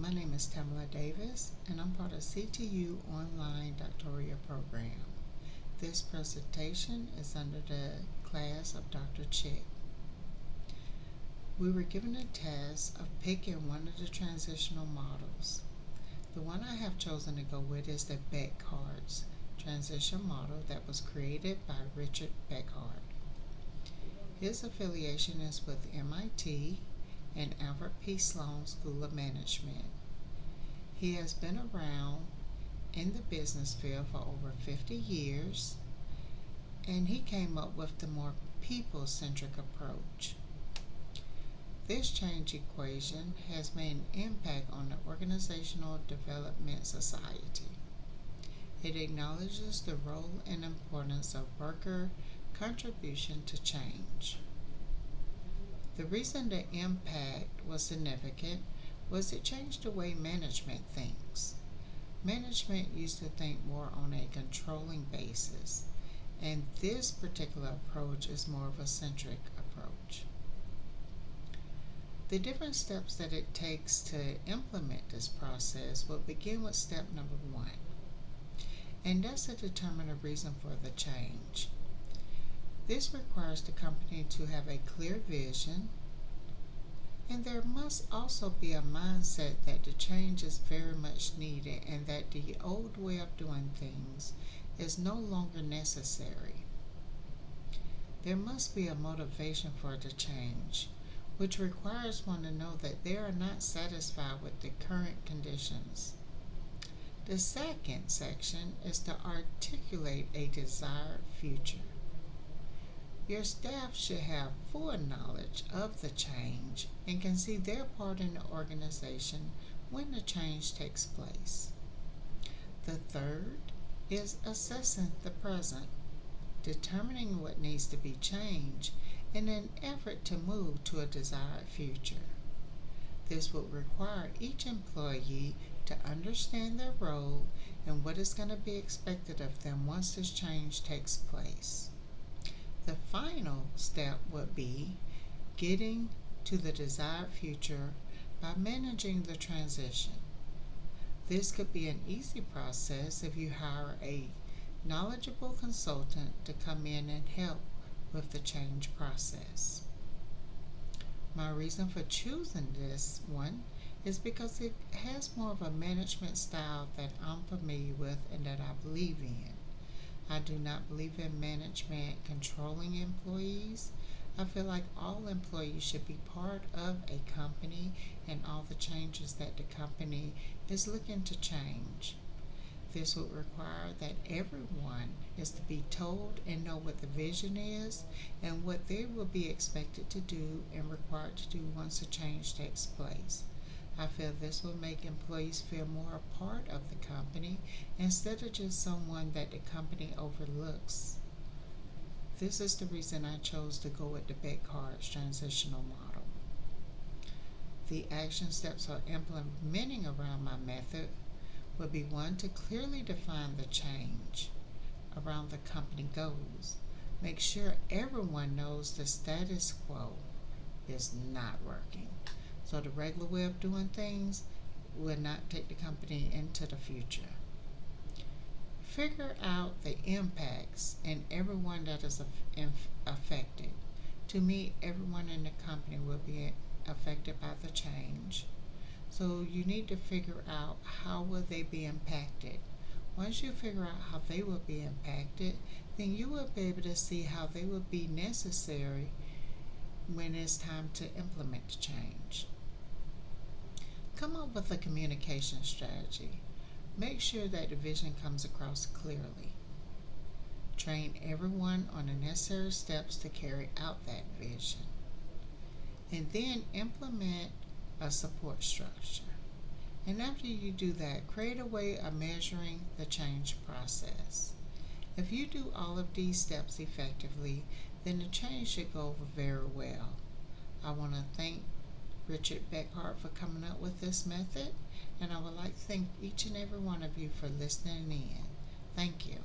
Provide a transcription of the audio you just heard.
my name is Tamala Davis, and I'm part of CTU Online Doctoral Program. This presentation is under the class of Dr. Chick. We were given a task of picking one of the transitional models. The one I have chosen to go with is the Beckhard's transition model that was created by Richard Beckhard. His affiliation is with MIT and Albert P. Sloan School of Management. He has been around in the business field for over 50 years, and he came up with the more people-centric approach. This change equation has made an impact on the Organizational Development Society. It acknowledges the role and importance of worker contribution to change. The reason the impact was significant was it changed the way management thinks. Management used to think more on a controlling basis, and this particular approach is more of a centric approach. The different steps that it takes to implement this process will begin with step number 1, and that's to determine a reason for the change. This requires the company to have a clear vision, and there must also be a mindset that the change is very much needed and that the old way of doing things is no longer necessary. There must be a motivation for the change, which requires one to know that they are not satisfied with the current conditions. The second section is to articulate a desired future. Your staff should have full knowledge of the change and can see their part in the organization when the change takes place. The third is assessing the present, determining what needs to be changed in an effort to move to a desired future. This would require each employee to understand their role and what is going to be expected of them once this change takes place. The final step would be getting to the desired future by managing the transition. This could be an easy process if you hire a knowledgeable consultant to come in and help with the change process. My reason for choosing this one is because it has more of a management style that I'm familiar with and that I believe in. I do not believe in management controlling employees. I feel like all employees should be part of a company and all the changes that the company is looking to change. This would require that everyone is to be told and know what the vision is and what they will be expected to do and required to do once a change takes place. I feel this will make employees feel more a part of the company instead of just someone that the company overlooks. This is the reason I chose to go with the Beckhard's transitional model. The action steps for implementing around my method would be 1, to clearly define the change around the company goals. Make sure everyone knows the status quo is not working. So the regular way of doing things will not take the company into the future. Figure out the impacts and everyone that is affected. To me, everyone in the company will be affected by the change. So you need to figure out how will they be impacted. Once you figure out how they will be impacted, then you will be able to see how they will be necessary when it's time to implement the change. Come up with a communication strategy. Make sure that the vision comes across clearly. Train everyone on the necessary steps to carry out that vision. And then implement a support structure. And after you do that, create a way of measuring the change process. If you do all of these steps effectively, then the change should go over very well. I want to thank Richard Beckhard for coming up with this method, and I would like to thank each and every one of you for listening in. Thank you.